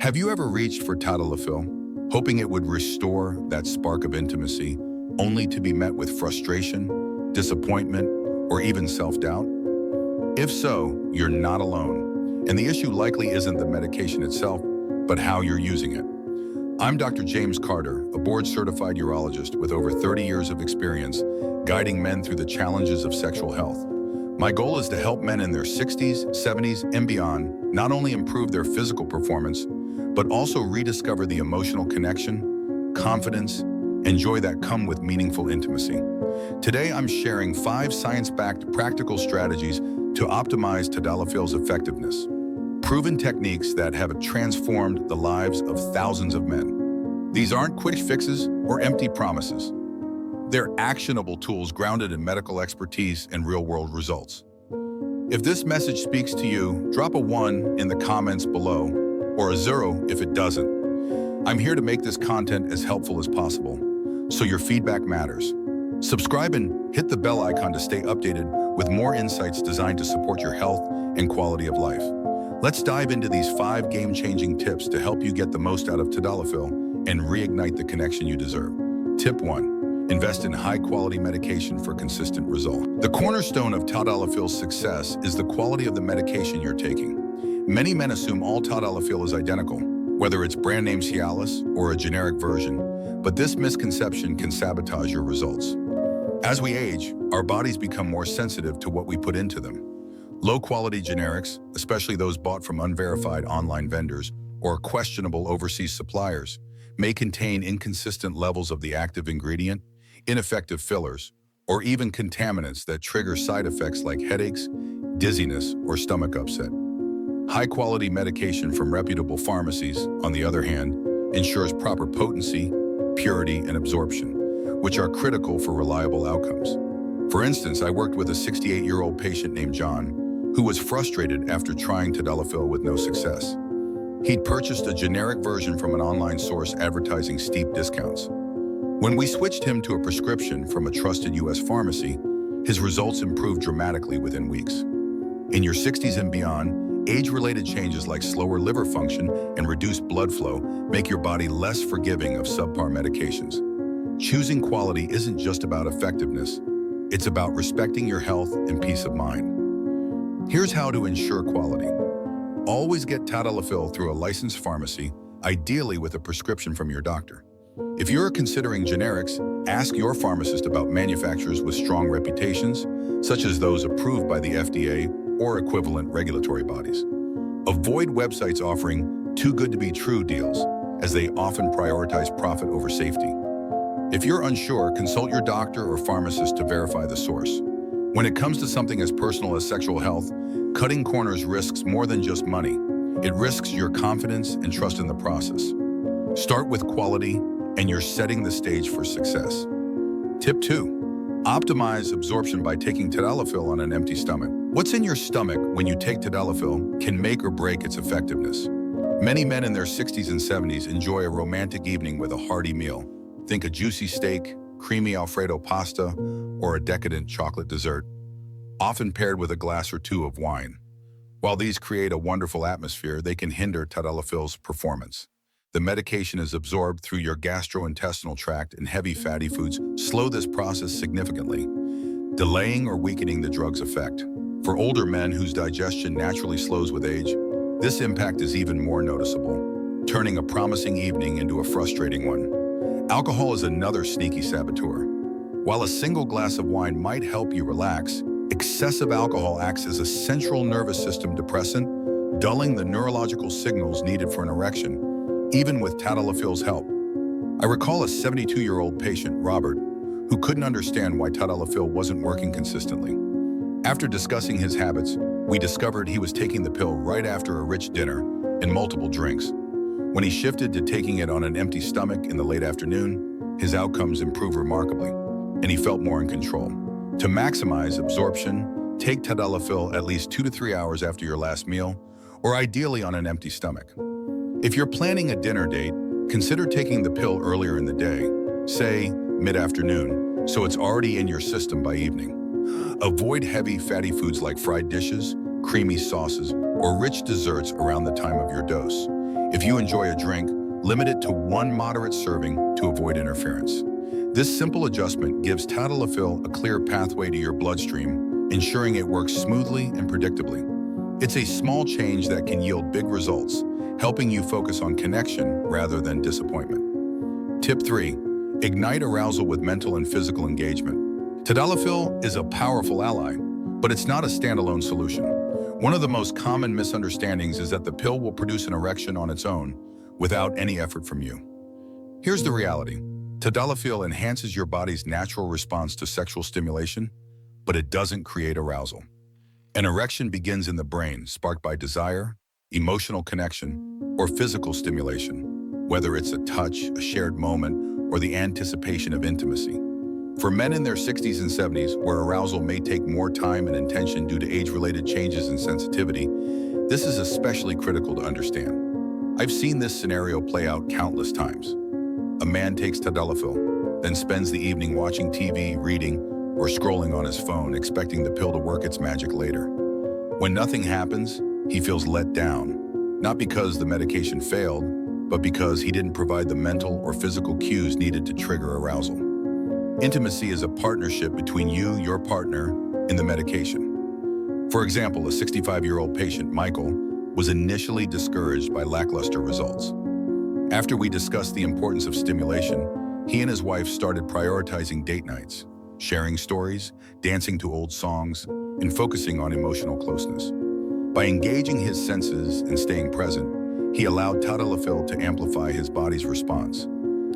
Have you ever reached for Tadalafil, hoping it would restore that spark of intimacy, only to be met with frustration, disappointment, or even self-doubt? If so, you're not alone, and the issue likely isn't the medication itself, but how you're using it. I'm Dr. James Carter, a board-certified urologist with over 30 years of experience guiding men through the challenges of sexual health. My goal is to help men in their 60s, 70s, and beyond not only improve their physical performance, but also rediscover the emotional connection, confidence, and joy that come with meaningful intimacy. Today, I'm sharing 5 science-backed practical strategies to optimize Tadalafil's effectiveness. Proven techniques that have transformed the lives of thousands of men. These aren't quick fixes or empty promises. They're actionable tools grounded in medical expertise and real-world results. If this message speaks to you, drop a 1 in the comments below, or a 0 if it doesn't. I'm here to make this content as helpful as possible, so your feedback matters. Subscribe and hit the bell icon to stay updated with more insights designed to support your health and quality of life. Let's dive into these 5 game-changing tips to help you get the most out of Tadalafil and reignite the connection you deserve. Tip 1. Invest in high-quality medication for consistent results. The cornerstone of Tadalafil's success is the quality of the medication you're taking. Many men assume all Tadalafil is identical, whether it's brand name Cialis or a generic version, but this misconception can sabotage your results. As we age, our bodies become more sensitive to what we put into them. Low-quality generics, especially those bought from unverified online vendors or questionable overseas suppliers, may contain inconsistent levels of the active ingredient, ineffective fillers, or even contaminants that trigger side effects like headaches, dizziness, or stomach upset. High-quality medication from reputable pharmacies, on the other hand, ensures proper potency, purity, and absorption, which are critical for reliable outcomes. For instance, I worked with a 68-year-old patient named John, who was frustrated after trying Tadalafil with no success. He'd purchased a generic version from an online source advertising steep discounts. When we switched him to a prescription from a trusted U.S. pharmacy, his results improved dramatically within weeks. In your 60s and beyond, age-related changes like slower liver function and reduced blood flow make your body less forgiving of subpar medications. Choosing quality isn't just about effectiveness, it's about respecting your health and peace of mind. Here's how to ensure quality. Always get Tadalafil through a licensed pharmacy, ideally with a prescription from your doctor. If you're considering generics, ask your pharmacist about manufacturers with strong reputations, such as those approved by the FDA or equivalent regulatory bodies. Avoid websites offering too good to be true deals, as they often prioritize profit over safety. If you're unsure, consult your doctor or pharmacist to verify the source. When it comes to something as personal as sexual health, cutting corners risks more than just money. It risks your confidence and trust in the process. Start with quality, and you're setting the stage for success. Tip 2. Optimize absorption by taking Tadalafil on an empty stomach. What's in your stomach when you take Tadalafil can make or break its effectiveness. Many men in their 60s and 70s enjoy a romantic evening with a hearty meal. Think a juicy steak, creamy Alfredo pasta, or a decadent chocolate dessert, often paired with a glass or 2 of wine. While these create a wonderful atmosphere, they can hinder Tadalafil's performance. The medication is absorbed through your gastrointestinal tract, and heavy fatty foods slow this process significantly, delaying or weakening the drug's effect. For older men whose digestion naturally slows with age, this impact is even more noticeable, turning a promising evening into a frustrating one. Alcohol is another sneaky saboteur. While a single glass of wine might help you relax, excessive alcohol acts as a central nervous system depressant, dulling the neurological signals needed for an erection, even with Tadalafil's help. I recall a 72-year-old patient, Robert, who couldn't understand why Tadalafil wasn't working consistently. After discussing his habits, we discovered he was taking the pill right after a rich dinner and multiple drinks. When he shifted to taking it on an empty stomach in the late afternoon, his outcomes improved remarkably, and he felt more in control. To maximize absorption, take Tadalafil at least 2 to 3 hours after your last meal, or ideally on an empty stomach. If you're planning a dinner date, consider taking the pill earlier in the day, say mid-afternoon, so it's already in your system by evening. Avoid heavy, fatty foods like fried dishes, creamy sauces, or rich desserts around the time of your dose. If you enjoy a drink, limit it to one moderate serving to avoid interference. This simple adjustment gives Tadalafil a clear pathway to your bloodstream, ensuring it works smoothly and predictably. It's a small change that can yield big results, helping you focus on connection rather than disappointment. Tip 3. Ignite arousal with mental and physical engagement. Tadalafil is a powerful ally, but it's not a standalone solution. One of the most common misunderstandings is that the pill will produce an erection on its own, without any effort from you. Here's the reality. Tadalafil enhances your body's natural response to sexual stimulation, but it doesn't create arousal. An erection begins in the brain, sparked by desire, emotional connection, or physical stimulation, whether it's a touch, a shared moment, or the anticipation of intimacy. For men in their 60s and 70s, where arousal may take more time and attention due to age-related changes in sensitivity, this is especially critical to understand. I've seen this scenario play out countless times. A man takes Tadalafil, then spends the evening watching TV, reading, or scrolling on his phone, expecting the pill to work its magic later. When nothing happens, he feels let down, not because the medication failed, but because he didn't provide the mental or physical cues needed to trigger arousal. Intimacy is a partnership between you, your partner, and the medication. For example, a 65-year-old patient, Michael, was initially discouraged by lackluster results. After we discussed the importance of stimulation, he and his wife started prioritizing date nights, sharing stories, dancing to old songs, and focusing on emotional closeness. By engaging his senses and staying present, he allowed Tadalafil to amplify his body's response,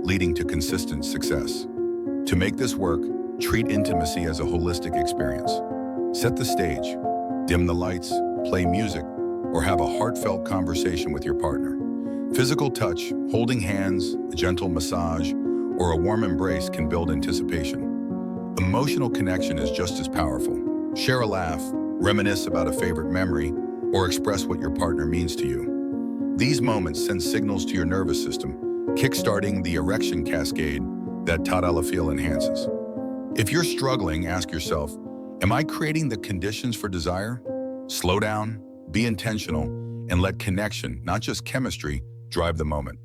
leading to consistent success. To make this work, treat intimacy as a holistic experience. Set the stage, dim the lights, play music, or have a heartfelt conversation with your partner. Physical touch, holding hands, a gentle massage, or a warm embrace can build anticipation. Emotional connection is just as powerful. Share a laugh, reminisce about a favorite memory, or express what your partner means to you. These moments send signals to your nervous system, kickstarting the erection cascade that Tadalafil enhances. If you're struggling, ask yourself, am I creating the conditions for desire? Slow down, be intentional, and let connection, not just chemistry, drive the moment.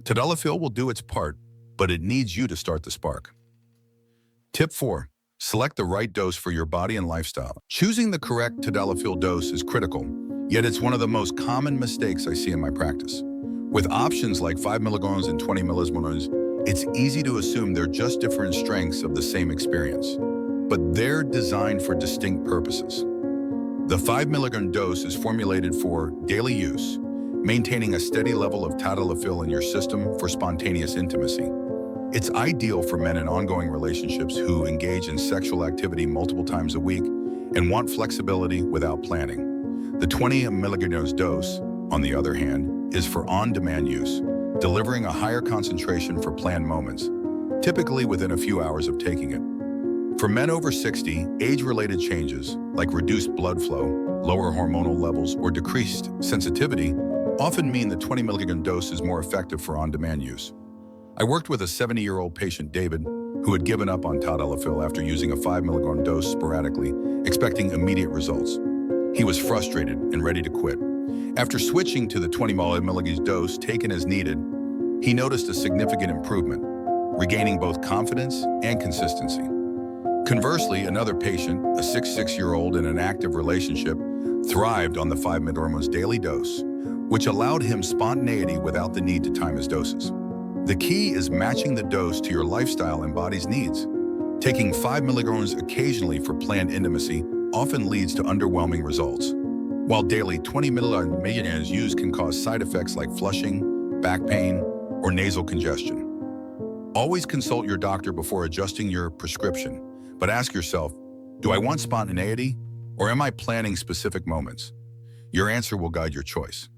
Tadalafil will do its part, but it needs you to start the spark. Tip 4. Select the right dose for your body and lifestyle. Choosing the correct Tadalafil dose is critical, yet it's one of the most common mistakes I see in my practice. With options like 5 milligrams and 20 milligrams, it's easy to assume they're just different strengths of the same experience, but they're designed for distinct purposes. The 5 milligram dose is formulated for daily use, maintaining a steady level of Tadalafil in your system for spontaneous intimacy. It's ideal for men in ongoing relationships who engage in sexual activity multiple times a week and want flexibility without planning. The 20 milligrams dose, on the other hand, is for on-demand use, delivering a higher concentration for planned moments, typically within a few hours of taking it. For men over 60, age-related changes, like reduced blood flow, lower hormonal levels, or decreased sensitivity, often mean the 20 milligram dose is more effective for on-demand use. I worked with a 70-year-old patient, David, who had given up on Tadalafil after using a 5 milligram dose sporadically, expecting immediate results. He was frustrated and ready to quit. After switching to the 20 milligram dose taken as needed, he noticed a significant improvement, regaining both confidence and consistency. Conversely, another patient, a 66-year-old in an active relationship, thrived on the 5 milligrams daily dose, which allowed him spontaneity without the need to time his doses. The key is matching the dose to your lifestyle and body's needs. Taking 5 milligrams occasionally for planned intimacy often leads to underwhelming results, while daily 20 milligrams used can cause side effects like flushing, back pain, or nasal congestion. Always consult your doctor before adjusting your prescription, but ask yourself, do I want spontaneity, or am I planning specific moments? Your answer will guide your choice.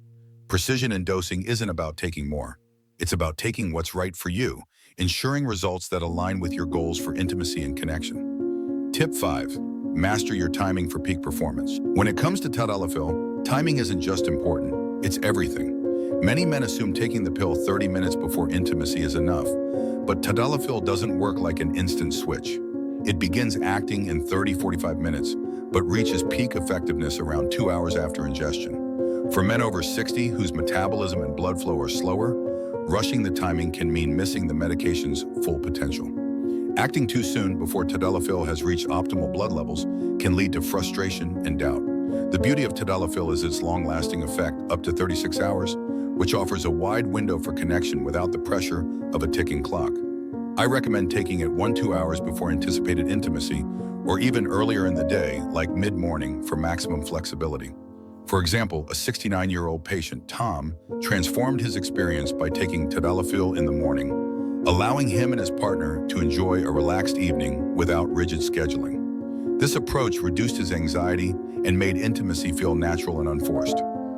Precision in dosing isn't about taking more. It's about taking what's right for you, ensuring results that align with your goals for intimacy and connection. Tip 5. Master your timing for peak performance. When it comes to Tadalafil, timing isn't just important, it's everything. Many men assume taking the pill 30 minutes before intimacy is enough, but Tadalafil doesn't work like an instant switch. It begins acting in 30-45 minutes, but reaches peak effectiveness around 2 hours after ingestion. For men over 60 whose metabolism and blood flow are slower, rushing the timing can mean missing the medication's full potential. Acting too soon before Tadalafil has reached optimal blood levels can lead to frustration and doubt. The beauty of Tadalafil is its long-lasting effect, up to 36 hours, which offers a wide window for connection without the pressure of a ticking clock. I recommend taking it 1-2 hours before anticipated intimacy, or even earlier in the day, like mid-morning, for maximum flexibility. For example, a 69-year-old patient, Tom, transformed his experience by taking Tadalafil in the morning, allowing him and his partner to enjoy a relaxed evening without rigid scheduling. This approach reduced his anxiety and made intimacy feel natural and unforced.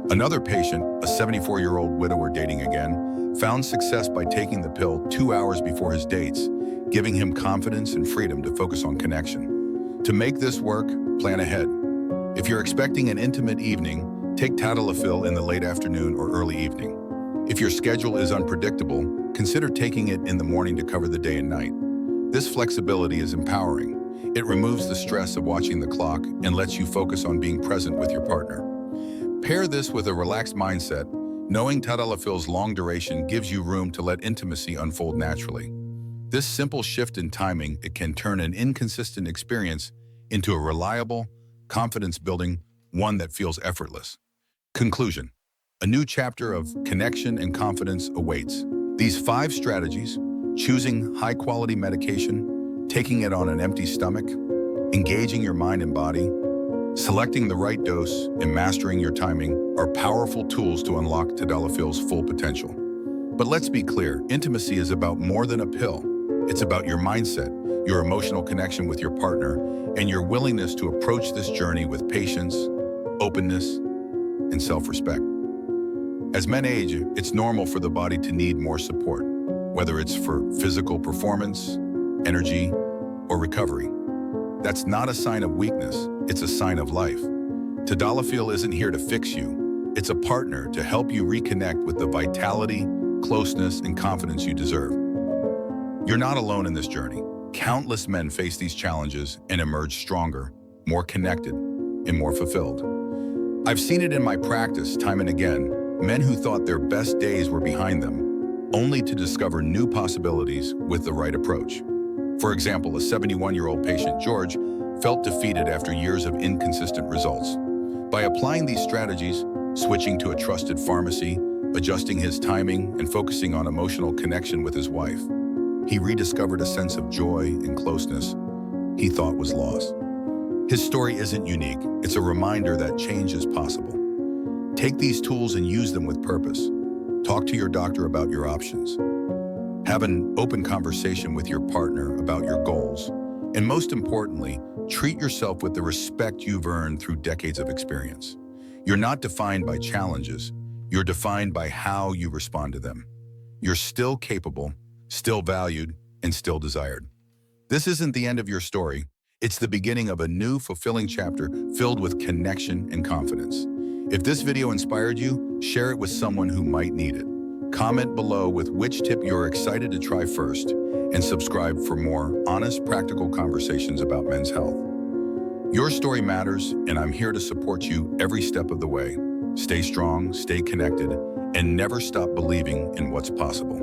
Another patient, a 74-year-old widower dating again, found success by taking the pill 2 hours before his dates, giving him confidence and freedom to focus on connection. To make this work, plan ahead. If you're expecting an intimate evening, take Tadalafil in the late afternoon or early evening. If your schedule is unpredictable, consider taking it in the morning to cover the day and night. This flexibility is empowering. It removes the stress of watching the clock and lets you focus on being present with your partner. Pair this with a relaxed mindset. Knowing Tadalafil's long duration gives you room to let intimacy unfold naturally. This simple shift in timing, it can turn an inconsistent experience into a reliable, confidence-building, one that feels effortless. Conclusion: a new chapter of connection and confidence awaits. These 5 strategies, choosing high-quality medication, taking it on an empty stomach, engaging your mind and body, selecting the right dose, and mastering your timing, are powerful tools to unlock Tadalafil's full potential. But let's be clear, intimacy is about more than a pill. It's about your mindset, your emotional connection with your partner, and your willingness to approach this journey with patience, openness, and self-respect. As men age, it's normal for the body to need more support, whether it's for physical performance, energy, or recovery. That's not a sign of weakness, it's a sign of life. Tadalafil isn't here to fix you. It's a partner to help you reconnect with the vitality, closeness, and confidence you deserve. You're not alone in this journey. Countless men face these challenges and emerge stronger, more connected, and more fulfilled. I've seen it in my practice time and again, men who thought their best days were behind them, only to discover new possibilities with the right approach. For example, a 71-year-old patient, George, felt defeated after years of inconsistent results. By applying these strategies, switching to a trusted pharmacy, adjusting his timing, and focusing on emotional connection with his wife, he rediscovered a sense of joy and closeness he thought was lost. His story isn't unique. It's a reminder that change is possible. Take these tools and use them with purpose. Talk to your doctor about your options. Have an open conversation with your partner about your goals. And most importantly, treat yourself with the respect you've earned through decades of experience. You're not defined by challenges. You're defined by how you respond to them. You're still capable, still valued, and still desired. This isn't the end of your story. It's the beginning of a new, fulfilling chapter filled with connection and confidence. If this video inspired you, share it with someone who might need it. Comment below with which tip you're excited to try first, and subscribe for more honest, practical conversations about men's health. Your story matters, and I'm here to support you every step of the way. Stay strong, stay connected, and never stop believing in what's possible.